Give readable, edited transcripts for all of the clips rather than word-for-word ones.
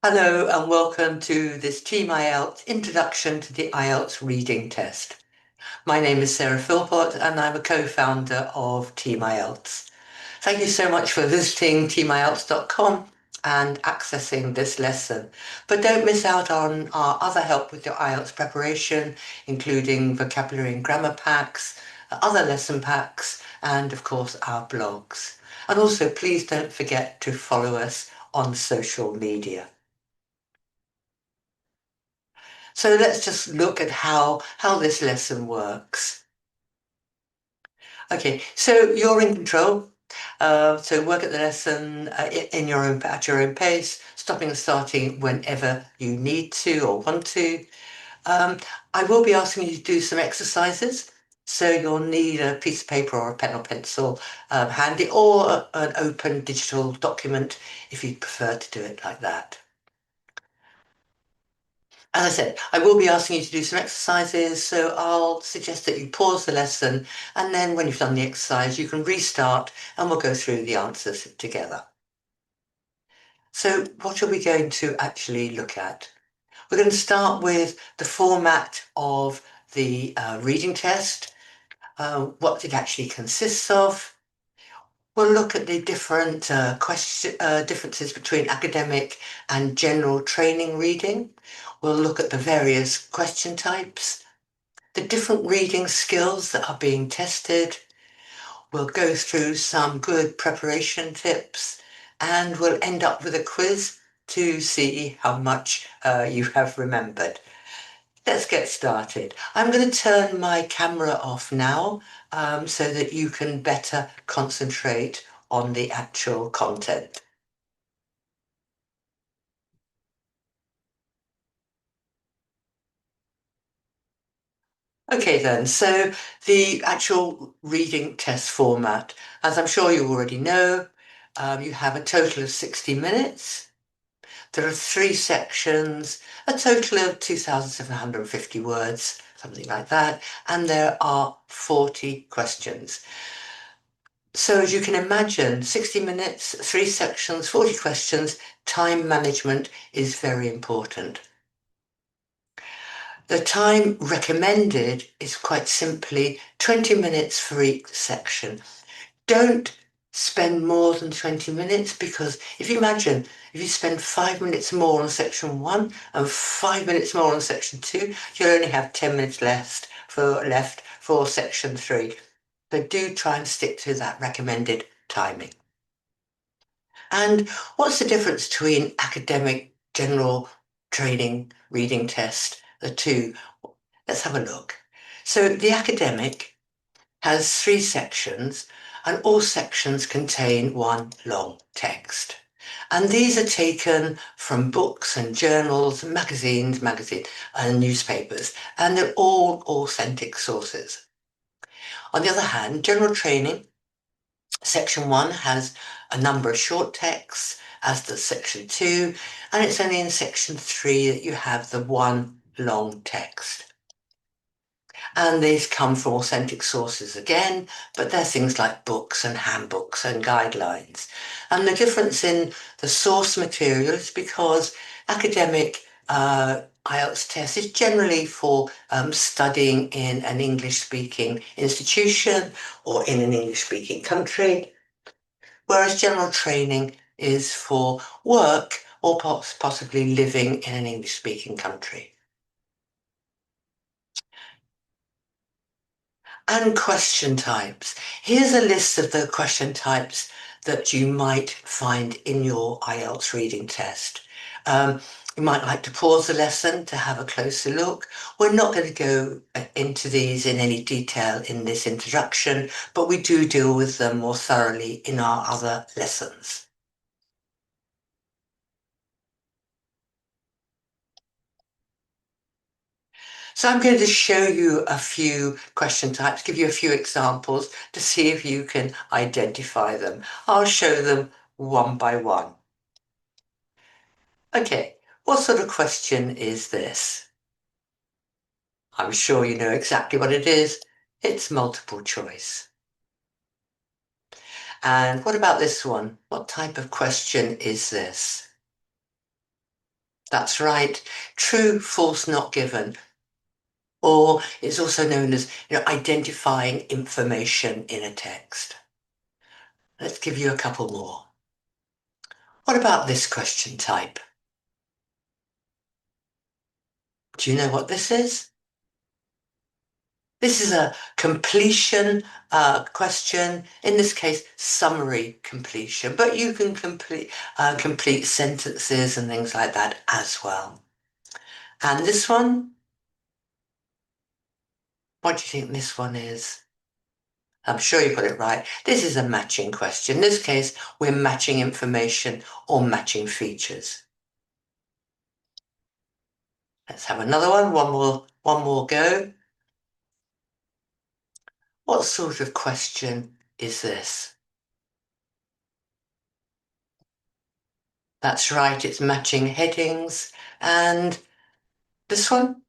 Hello and welcome to this Team IELTS Introduction to the IELTS Reading Test. My name is Sarah Philpott and I'm a co-founder of Team IELTS. Thank you so much for visiting teamielts.com and accessing this lesson. But don't miss out on our other help with your IELTS preparation, including vocabulary and grammar packs, other lesson packs, and of course our blogs. And also please don't forget to follow us on social media. So let's just look at how this lesson works. Okay, so you're in control. So work at the lesson in your own at your own pace, stopping and starting whenever you need to or want to. Um, I will be asking you to do some exercises. So you'll need a piece of paper or a pen or pencil handy, or an open digital document if you prefer to do it like that. As I said, I will be asking you to do some exercises, so I'll suggest that you pause the lesson, and then when you've done the exercise, you can restart and we'll go through the answers together. So what are we going to actually look at? We're going to start with the format of the reading test, what it actually consists of. We'll look at the different differences between academic and general training reading. We'll look at the various question types, the different reading skills that are being tested. We'll go through some good preparation tips, and we'll end up with a quiz to see how much you have remembered. Let's get started. I'm going to turn my camera off now so that you can better concentrate on the actual content. Okay then, so the actual reading test format, as I'm sure you already know, you have a total of 60 minutes. There are three sections, a total of 2,750 words, something like that, and there are 40 questions. So as you can imagine, 60 minutes, three sections, 40 questions, time management is very important. The time recommended is quite simply 20 minutes for each section. Don't spend more than 20 minutes, because if you imagine, if you spend 5 minutes more on section one and 5 minutes more on section two, you'll only have 10 minutes left for section three. So do try and stick to that recommended timing. And what's the difference between academic general training reading test, the two? Let's have a look. So the academic has three sections, and all sections contain one long text. And these are taken from books and journals, magazines, and newspapers, and they're all authentic sources. On the other hand, general training, section one has a number of short texts, as does section two, and it's only in section three that you have the one long text. And these come from authentic sources again, but they're things like books and handbooks and guidelines. And the difference in the source material is because academic IELTS test is generally for studying in an English-speaking institution or in an English-speaking country, whereas general training is for work or possibly living in an English-speaking country. And question types. Here's a list of the question types that you might find in your IELTS reading test. You might like to pause the lesson to have a closer look. We're not going to go into these in any detail in this introduction, but we do deal with them more thoroughly in our other lessons. So I'm going to show you a few question types, give you a few examples to see if you can identify them. I'll show them one by one. Okay, what sort of question is this? I'm sure you know exactly what it is. It's multiple choice. And what about this one? What type of question is this? That's right. True, false, not given. Or it's also known as, identifying information in a text. Let's give you a couple more. What about this question type? Do you know what this is? This is a completion question, in this case, summary completion, but you can complete sentences and things like that as well. And this one, what do you think this one is? I'm sure you got it right. This is a matching question. In this case, we're matching information or matching features. Let's have another one. One more go. What sort of question is this? That's right, it's matching headings. And this one?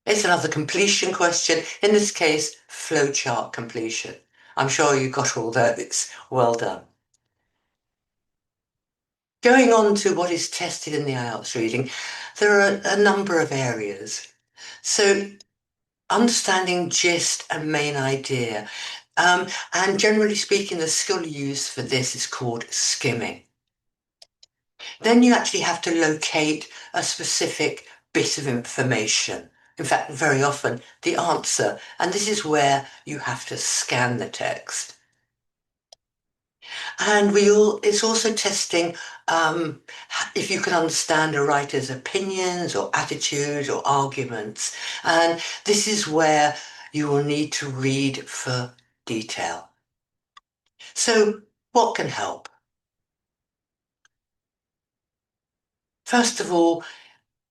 It's another completion question. In this case, flowchart completion. I'm sure you got all those. Well done. Going on to what is tested in the IELTS reading, there are a number of areas. So understanding gist and main idea. And generally speaking, the skill used for this is called skimming. Then you actually have to locate a specific bit of information. In fact, very often the answer, and this is where you have to scan the text. And it's also testing if you can understand a writer's opinions or attitudes or arguments. And this is where you will need to read for detail. So what can help? First of all,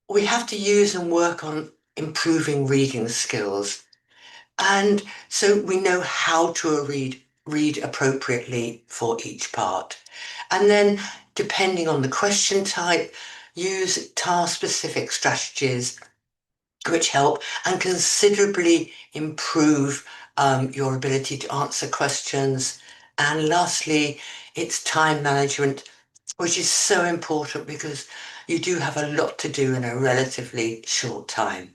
we have to use and work on improving reading skills. And so we know how to read appropriately for each part. And then depending on the question type, use task-specific strategies which help and considerably improve your ability to answer questions. And lastly, it's time management, which is so important because you do have a lot to do in a relatively short time.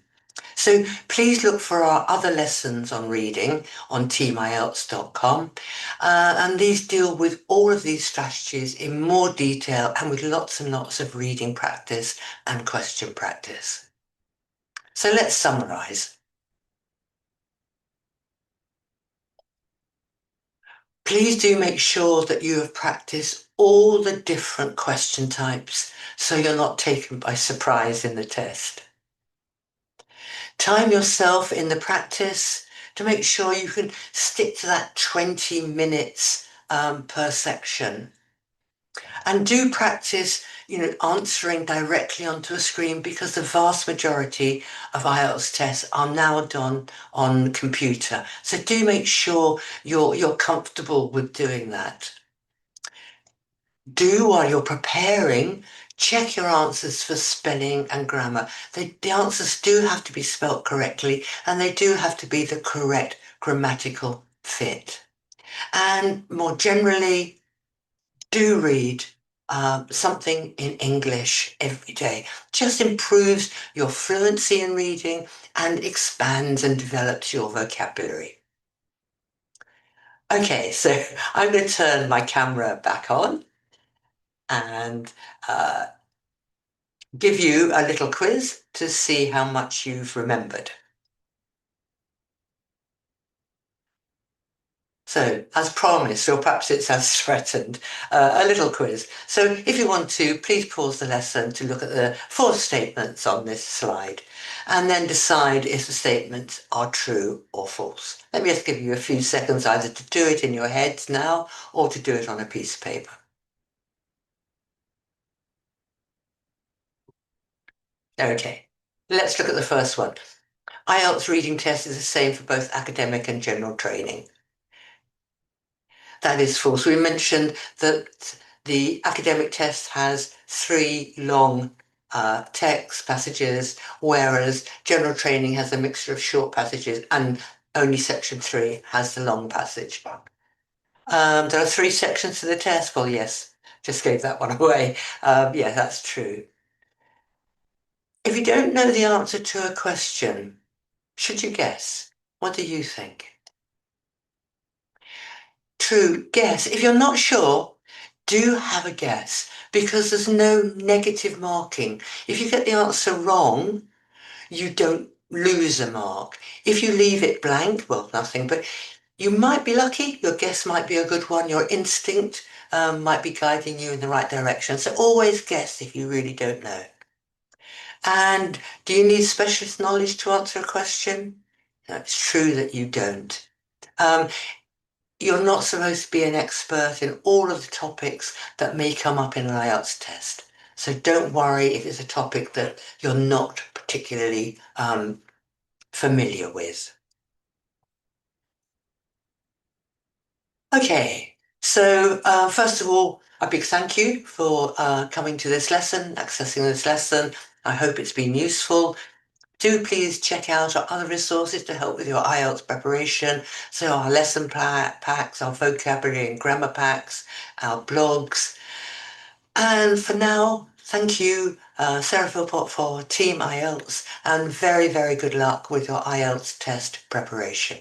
So please look for our other lessons on reading on teamielts.com. And these deal with all of these strategies in more detail and with lots and lots of reading practice and question practice. So let's summarize. Please do make sure that you have practiced all the different question types so you're not taken by surprise in the test. Time yourself in the practice to make sure you can stick to that 20 minutes per section. And do practice, answering directly onto a screen because the vast majority of IELTS tests are now done on computer. So do make sure you're comfortable with doing that. Do while you're preparing, check your answers for spelling and grammar. The answers do have to be spelt correctly and they do have to be the correct grammatical fit. And more generally, do read something in English every day. Just improves your fluency in reading and expands and develops your vocabulary. Okay, so I'm going to turn my camera back on and give you a little quiz to see how much you've remembered. So, as promised, or perhaps it's as threatened, a little quiz. So, if you want to, please pause the lesson to look at the 4 statements on this slide and then decide if the statements are true or false. Let me just give you a few seconds either to do it in your heads now or to do it on a piece of paper. Okay, let's look at the first one. IELTS reading test is the same for both academic and general training. That is false. We mentioned that the academic test has 3 long text passages, whereas general training has a mixture of short passages and only section 3 has the long passage. There are 3 sections to the test. Well, yes, Just gave that one away. Yeah, that's true. If you don't know the answer to a question, should you guess? What do you think? True, guess. If you're not sure, do have a guess because there's no negative marking. If you get the answer wrong, you don't lose a mark. If you leave it blank, well, nothing, but you might be lucky. Your guess might be a good one. Your instinct might be guiding you in the right direction. So always guess if you really don't know. And do you need specialist knowledge to answer a question? No, it's true that you don't. Um, you're not supposed to be an expert in all of the topics that may come up in an IELTS test. So don't worry if it's a topic that you're not particularly familiar with. Okay, so first of all, a big thank you for coming to this lesson, accessing this lesson. I hope it's been useful. Do please check out our other resources to help with your IELTS preparation. So our lesson packs, our vocabulary and grammar packs, our blogs. And for now, thank you, Sarah Philpott for Team IELTS, and very, very good luck with your IELTS test preparation.